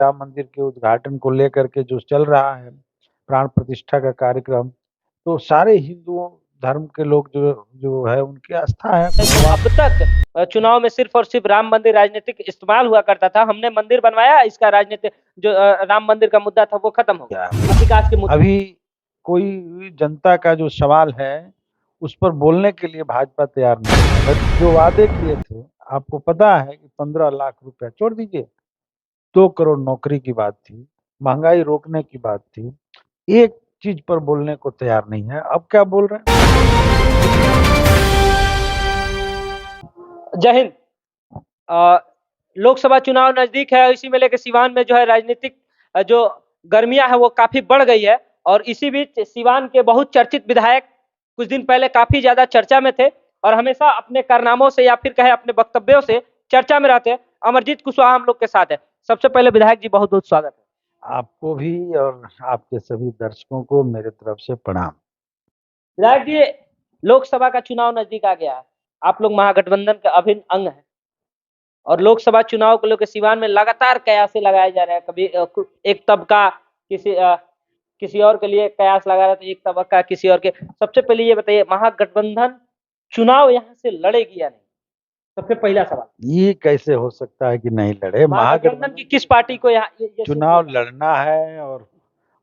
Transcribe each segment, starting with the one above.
राम मंदिर के उद्घाटन को लेकर के जो चल रहा है प्राण प्रतिष्ठा का कार्यक्रम, तो सारे हिंदुओं धर्म के लोग जो जो है उनकी आस्था है। अब तक चुनाव में सिर्फ और सिर्फ राम मंदिर राजनीतिक इस्तेमाल हुआ करता था। हमने मंदिर बनवाया, इसका राजनीतिक जो राम मंदिर का मुद्दा था वो खत्म हो गया। विकास के मुद्दे अभी कोई जनता का जो सवाल है उस पर बोलने के लिए भाजपा तैयार नहीं है। जो वादे किए थे, आपको पता है कि 15 लाख रुपया, छोड़ दीजिए 2 करोड़ नौकरी की बात थी, महंगाई रोकने की बात थी, एक चीज पर बोलने को तैयार नहीं है। अब क्या बोल रहे हैं? जय हिंद। लोकसभा चुनाव नजदीक है, इसी में लेकर सिवान में जो है राजनीतिक जो गर्मियां है वो काफी बढ़ गई है। और इसी बीच सिवान के बहुत चर्चित विधायक कुछ दिन पहले काफी ज्यादा चर्चा में थे और हमेशा अपने कारनामों से या फिर कहे अपने वक्तव्यों से चर्चा में रहते हैं। अमरजीत कुशवाहा हम लोग के साथ है। सबसे पहले विधायक जी बहुत बहुत स्वागत है। आपको भी और आपके सभी दर्शकों को मेरे तरफ से प्रणाम। विधायक जी, लोकसभा का चुनाव नजदीक आ गया है। आप लोग महागठबंधन का अभिन्न अंग है और लोकसभा चुनाव को लेकर सिवान में लगातार कयास लगाए जा रहे हैं। कभी एक तबका किसी और के लिए कयास लगा रहा है, तो एक तबका किसी और के। सबसे पहले ये बताइए, महागठबंधन चुनाव यहाँ से लड़ेगी या नहीं? सबसे पहला सवाल। ये कैसे हो सकता है कि नहीं लड़े? महागठबंधन की किस पार्टी को यहाँ ये चुनाव लड़ना है। और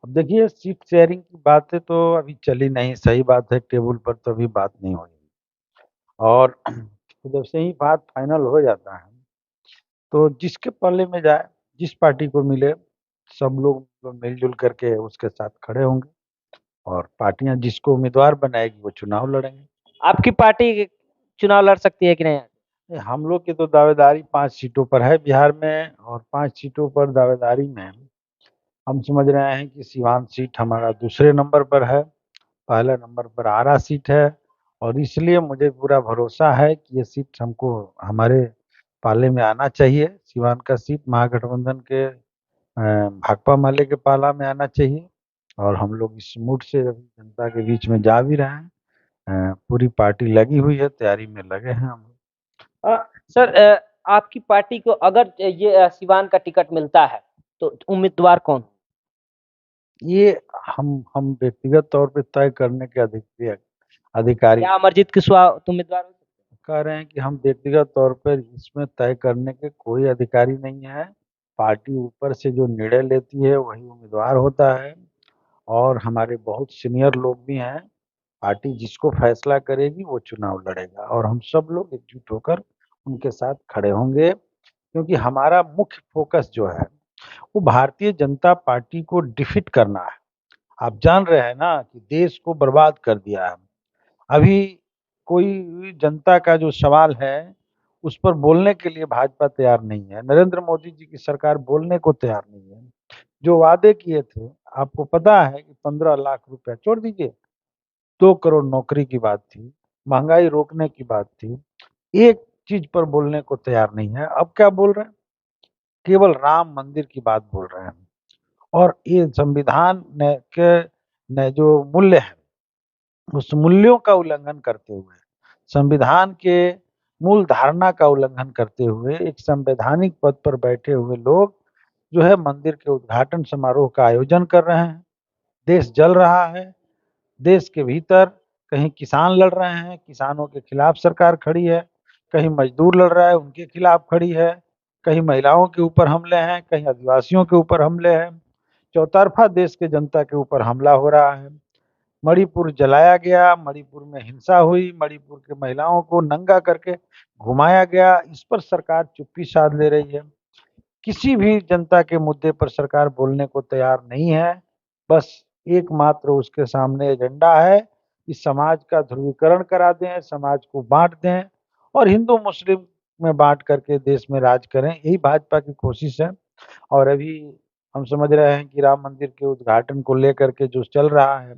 अब देखिए, सीट शेयरिंग की बातें तो अभी चली नहीं, सही बात है, टेबल पर तो अभी बात नहीं हो रही। और जब से ही बात फाइनल हो जाता है तो जिसके पल्ले में जाए, जिस पार्टी को मिले, सब लोग मिलजुल करके उसके साथ खड़े होंगे और पार्टियां जिसको उम्मीदवार बनाएगी वो चुनाव लड़ेंगे। आपकी पार्टी चुनाव लड़ सकती है कि नहीं? हम लोग की तो दावेदारी 5 सीटों पर है बिहार में, और 5 सीटों पर दावेदारी में हम समझ रहे हैं कि सीवान सीट हमारा दूसरे नंबर पर है, पहले नंबर पर आरा सीट है। और इसलिए मुझे पूरा भरोसा है कि ये सीट हमको हमारे पाले में आना चाहिए। सीवान का सीट महागठबंधन के भाकपा माले के पाला में आना चाहिए। और हम लोग इस मूड से अभी जनता के बीच में जा भी रहे हैं। पूरी पार्टी लगी हुई है, तैयारी में लगे हैं हम लोग। सर, आपकी पार्टी को अगर ये सिवान का टिकट मिलता है तो उम्मीदवार कौन? ये हम व्यक्तिगत तौर पे तय करने के अधिकारी क्या अमरजीत कुशवाहा उम्मीदवार हो सकते कह रहे हैं कि हम व्यक्तिगत तौर पर इसमें तय करने के कोई अधिकारी नहीं है। पार्टी ऊपर से जो निर्णय लेती है वही उम्मीदवार होता है। और हमारे बहुत सीनियर लोग भी हैं। पार्टी जिसको फैसला करेगी वो चुनाव लड़ेगा और हम सब लोग एकजुट होकर उनके साथ खड़े होंगे, क्योंकि हमारा मुख्य फोकस जो है वो भारतीय जनता पार्टी को डिफीट करना है। आप जान रहे हैं ना कि देश को बर्बाद कर दिया है। अभी कोई जनता का जो सवाल है उस पर बोलने के लिए भाजपा तैयार नहीं है। नरेंद्र मोदी जी की सरकार बोलने को तैयार नहीं है। जो वादे किए थे, आपको पता है कि 15 लाख रुपया, छोड़ दीजिए 2 करोड़ नौकरी की बात थी, महंगाई रोकने की बात थी, एक चीज पर बोलने को तैयार नहीं है। अब क्या बोल रहे हैं? केवल राम मंदिर की बात बोल रहे हैं। और ये संविधान ने जो मूल्य है उस मूल्यों का उल्लंघन करते हुए, संविधान के मूल धारणा का उल्लंघन करते हुए, एक संवैधानिक पद पर बैठे हुए लोग जो है मंदिर के उद्घाटन समारोह का आयोजन कर रहे हैं। देश जल रहा है। देश के भीतर कहीं किसान लड़ रहे हैं, किसानों के खिलाफ सरकार खड़ी है, कहीं मजदूर लड़ रहा है, उनके खिलाफ खड़ी है, कहीं महिलाओं के ऊपर हमले हैं, कहीं आदिवासियों के ऊपर हमले हैं। चौतरफा देश के जनता के ऊपर हमला हो रहा है। मणिपुर जलाया गया, मणिपुर में हिंसा हुई, मणिपुर के महिलाओं को नंगा करके घुमाया गया। इस पर सरकार चुप्पी साध ले रही है। किसी भी जनता के मुद्दे पर सरकार बोलने को तैयार नहीं है। बस एकमात्र उसके सामने एजेंडा है कि समाज का ध्रुवीकरण करा दें, समाज को बांट दें और हिंदू मुस्लिम में बांट करके देश में राज करें। यही भाजपा की कोशिश है। और अभी हम समझ रहे हैं कि राम मंदिर के उद्घाटन को लेकर के जो चल रहा है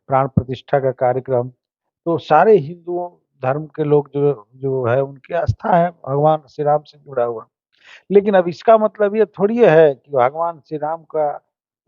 प्राण प्रतिष्ठा का कार्यक्रम, तो सारे हिंदुओं धर्म के लोग जो जो है उनकी आस्था है भगवान श्री राम से जुड़ा हुआ। लेकिन अब इसका मतलब ये थोड़ी है कि भगवान श्री राम का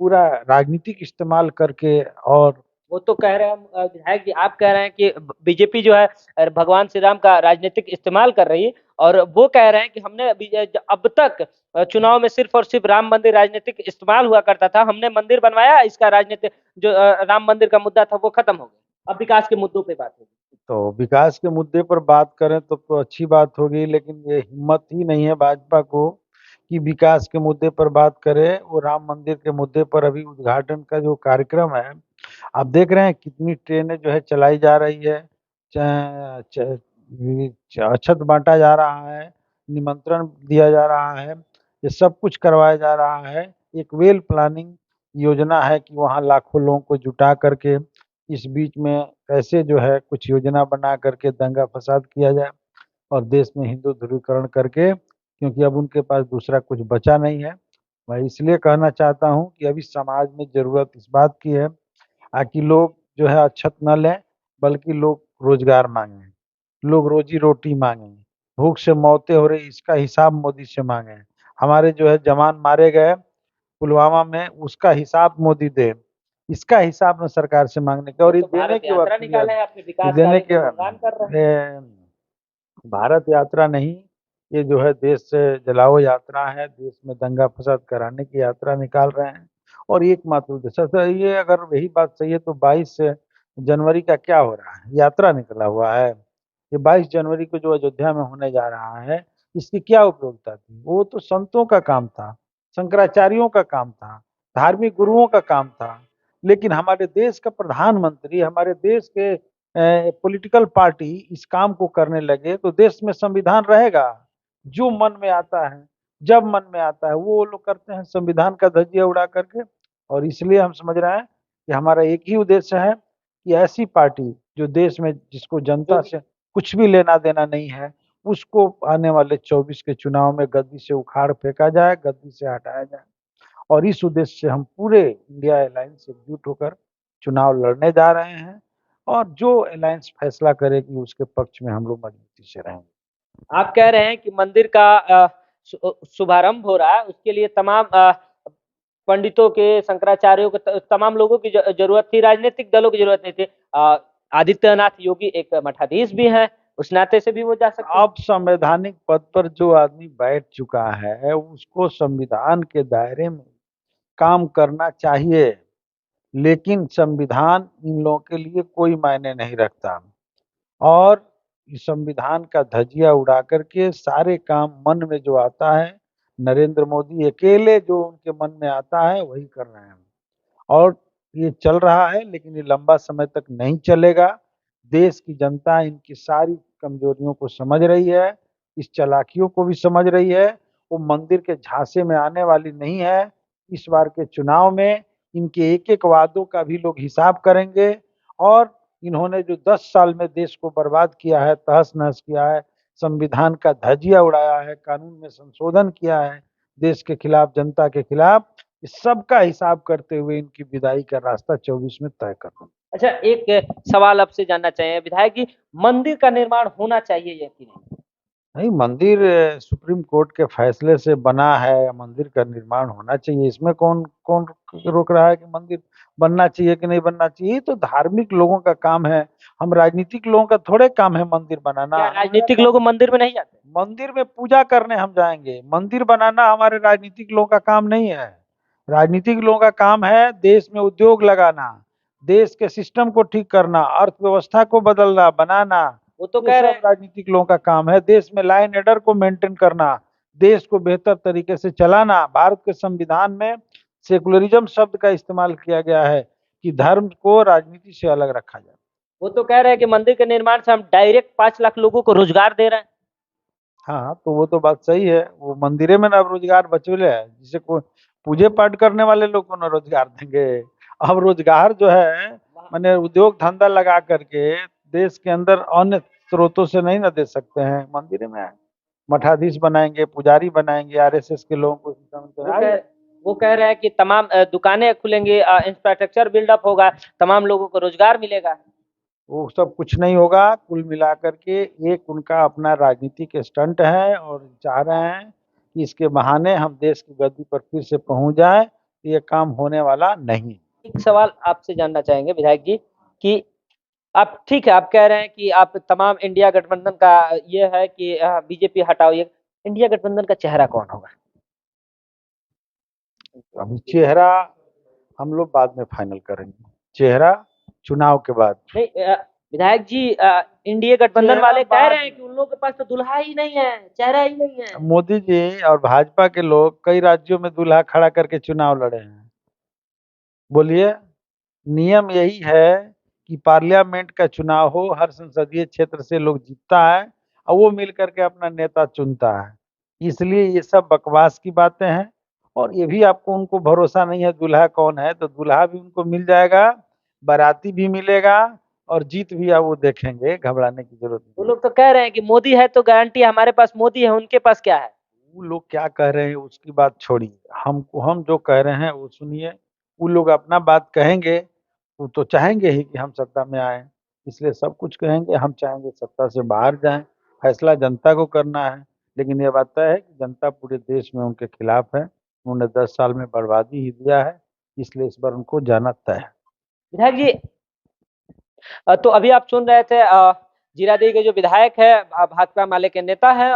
पूरा राजनीतिक इस्तेमाल करके और वो तो कह रहे हैं विधायक जी, आप कह रहे हैं कि बीजेपी जो है भगवान श्री राम का राजनीतिक इस्तेमाल कर रही है, और वो कह रहे हैं कि हमने अब तक चुनाव में सिर्फ और सिर्फ राम मंदिर राजनीतिक इस्तेमाल हुआ करता था, हमने मंदिर बनवाया, इसका राजनीतिक जो राम मंदिर का मुद्दा था वो खत्म हो गया, अब विकास के मुद्दों पे बात होगी। तो विकास के मुद्दे पर बात करें तो अच्छी बात होगी, लेकिन ये हिम्मत ही नहीं है भाजपा को कि विकास के मुद्दे पर बात करे। वो राम मंदिर के मुद्दे पर अभी उद्घाटन का जो कार्यक्रम है, आप देख रहे हैं कितनी ट्रेनें जो है चलाई जा रही है, अक्षत बांटा जा रहा है, निमंत्रण दिया जा रहा है, ये सब कुछ करवाया जा रहा है। एक वेल प्लानिंग योजना है कि वहाँ लाखों लोगों को जुटा करके इस बीच में कैसे जो है कुछ योजना बना करके दंगा फसाद किया जाए और देश में हिंदू ध्रुवीकरण करके, क्योंकि अब उनके पास दूसरा कुछ बचा नहीं है। मैं इसलिए कहना चाहता हूँ कि अभी समाज में जरूरत इस बात की है कि लोग जो है अक्षत न लें, बल्कि लोग रोजगार मांगे, लोग रोजी रोटी मांगे, भूख से मौतें हो रही इसका हिसाब मोदी से मांगे, हमारे जो है जवान मारे गए पुलवामा में उसका हिसाब मोदी दे, इसका हिसाब में सरकार से मांगने का। वो और ये तो देने भारत के यात्रा वक्त निकाले हैं, अपने ये विकास देने कार्य के का गुणगान कर रहे हैं। भारत यात्रा नहीं, ये जो है देश से जलाओ यात्रा है, देश में दंगा फसाद कराने की यात्रा निकाल रहे हैं। और एकमात्र उद्देश्य सर, ये अगर यही बात सही है तो 22 जनवरी का क्या हो रहा है, यात्रा निकला हुआ है। ये 22 जनवरी को जो अयोध्या में होने जा रहा है, इसकी क्या उपयोगिता थी? वो तो संतों का काम था, शंकराचार्यों का काम था, धार्मिक गुरुओं का काम था। लेकिन हमारे देश का प्रधानमंत्री, हमारे देश के पॉलिटिकल पार्टी इस काम को करने लगे तो देश में संविधान रहेगा? जो मन में आता है, जब मन में आता है वो लोग करते हैं, संविधान का धज्जियां उड़ा करके। और इसलिए हम समझ रहे हैं कि हमारा एक ही उद्देश्य है कि ऐसी पार्टी जो देश में, जिसको जनता से कुछ भी लेना देना नहीं है, उसको आने वाले 24 के चुनाव में गद्दी से उखाड़ फेंका जाए, गद्दी से हटाया जाए। और इस उद्देश्य से हम पूरे इंडिया अलायंस से एकजुट होकर चुनाव लड़ने जा रहे हैं, और जो अलायंस फैसला करेगी उसके पक्ष में हम लोग मजबूती से रहेंगे। आप कह रहे हैं कि मंदिर का शुभारंभ हो रहा है, उसके लिए तमाम पंडितों के, शंकराचार्यों के, तमाम लोगों की जरूरत थी, राजनीतिक दलों की जरूरत नहीं थी। आदित्यनाथ योगी एक मठाधीश भी हैं, उस नाते से भी वो जा सकते हैं। अब संवैधानिक पद पर जो आदमी बैठ चुका है उसको संविधान के दायरे में काम करना चाहिए, लेकिन संविधान इन लोगों के लिए कोई मायने नहीं रखता। और इस संविधान का धज्जिया उड़ा करके सारे काम मन में जो आता है, नरेंद्र मोदी अकेले जो उनके मन में आता है वही कर रहे हैं। और ये चल रहा है, लेकिन ये लंबा समय तक नहीं चलेगा। देश की जनता इनकी सारी कमजोरियों को समझ रही है, इस चालाकियों को भी समझ रही है। वो मंदिर के झांसे में आने वाली नहीं है। इस बार के चुनाव में इनके एक एक वादों का भी लोग हिसाब करेंगे। और इन्होंने जो 10 साल में देश को बर्बाद किया है, तहस नहस किया है, संविधान का धज्जिया उड़ाया है, कानून में संशोधन किया है देश के खिलाफ, जनता के खिलाफ, इस सब का हिसाब करते हुए इनकी विदाई का रास्ता 24 में तय करना। अच्छा, एक सवाल आपसे जानना चाहिए विधायक जी, मंदिर का निर्माण होना चाहिए या कि नहीं? नहीं, मंदिर सुप्रीम कोर्ट के फैसले से बना है, मंदिर का निर्माण होना चाहिए। इसमें कौन कौन रोक रहा है कि मंदिर बनना चाहिए कि नहीं बनना चाहिए? ये तो धार्मिक लोगों का काम है, हम राजनीतिक लोगों का थोड़े काम है मंदिर बनाना। क्या हमारा राजनीतिक काम लोग मंदिर में नहीं जाते? मंदिर में पूजा करने हम जाएंगे, मंदिर बनाना हमारे राजनीतिक लोगों का काम नहीं है। राजनीतिक लोगों का काम है देश में उद्योग लगाना, देश के सिस्टम को ठीक करना, अर्थव्यवस्था को बदलना, बनाना। वो तो ये कह रहे सब हैं। राजनीतिक लोगों का काम है। देश में लाइन एडर को मेंटेन करना, देश को बेहतर तरीके से चलाना। भारत के संविधान में सेकुलरिज्म शब्द का इस्तेमाल किया गया है कि धर्म को राजनीति से अलग रखा जाए। वो तो कह रहे हैं कि मंदिर के निर्माण से हम डायरेक्ट 5 लाख लोगों को रोजगार दे रहे हैं। हाँ, तो वो तो बात सही है, वो मंदिरे में ना अब रोजगार बचले है, जिसे को पूजे पाठ करने वाले लोग को ना रोजगार देंगे। अब रोजगार जो है माने उद्योग धंधा लगा करके देश के अंदर अन्य स्रोतों से नहीं ना दे सकते हैं, मंदिर में मठाधीश बनाएंगे, पुजारी बनाएंगे, आरएसएस के लोगों को वो आइए। कह वो कह रहे हैं कि तमाम दुकानें खुलेंगी, इंफ्रास्ट्रक्चर बिल्डअप होगा, तमाम लोगों को रोजगार मिलेगा। वो सब कुछ नहीं होगा। कुल मिलाकर के एक उनका अपना राजनीतिक स्टंट है, और चाह रहे हैं कि इसके बहाने हम देश की गद्दी पर फिर से पहुंच जाए। ये काम होने वाला नहीं। एक सवाल आपसे जानना चाहेंगे विधायक जी कि आप ठीक है, आप कह रहे हैं कि आप तमाम इंडिया गठबंधन का ये है कि बीजेपी हटाओ, ये इंडिया गठबंधन का चेहरा कौन होगा? अभी चेहरा हम लोग बाद में फाइनल करेंगे, चेहरा चुनाव के बाद। नहीं विधायक जी, इंडिया गठबंधन चेहरा वाले कह बाद रहे हैं कि उन लोगों के पास तो दुल्हा ही नहीं है, चेहरा ही नहीं है। मोदी जी और भाजपा के लोग कई राज्यों में दूल्हा खड़ा करके चुनाव लड़े हैं। बोलिए, नियम यही है कि पार्लियामेंट का चुनाव हो, हर संसदीय क्षेत्र से लोग जीतता है और वो मिल करके अपना नेता चुनता है। इसलिए ये सब बकवास की बातें हैं। और ये भी आपको उनको भरोसा नहीं है दूल्हा कौन है, तो दूल्हा भी उनको मिल जाएगा, बाराती भी मिलेगा और जीत भी आप वो देखेंगे, घबराने की जरूरत वो नहीं है। लोग तो कह रहे हैं कि मोदी है तो गारंटी, हमारे पास मोदी है, उनके पास क्या है? वो लोग क्या कह रहे हैं उसकी बात छोड़िए, हम जो कह रहे हैं वो सुनिए। वो लोग अपना बात कहेंगे, वो तो चाहेंगे ही कि हम सत्ता में आए, इसलिए सब कुछ कहेंगे। हम चाहेंगे सत्ता से बाहर जाएं, फैसला जनता को करना है। लेकिन ये बात तय है कि जनता पूरे देश में उनके खिलाफ है, उन्होंने 10 साल में बर्बादी ही दिया है, इसलिए इस बार उनको जाना तय है। विधायक जी, तो अभी आप सुन रहे थे जीरादेई के जो विधायक है, भाकपा माले के नेता है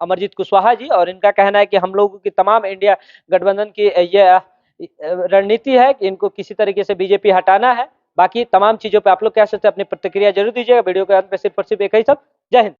अमरजीत कुशवाहा जी, और इनका कहना है कि हम लोगों की तमाम इंडिया गठबंधन की ये रणनीति है कि इनको किसी तरीके से बीजेपी हटाना है। बाकी तमाम चीजों पे आप लोग क्या सोचते हैं, अपनी प्रतिक्रिया जरूर दीजिएगा। वीडियो के अंत में सिर्फ और सिर्फ एक ही सब। जय हिंद।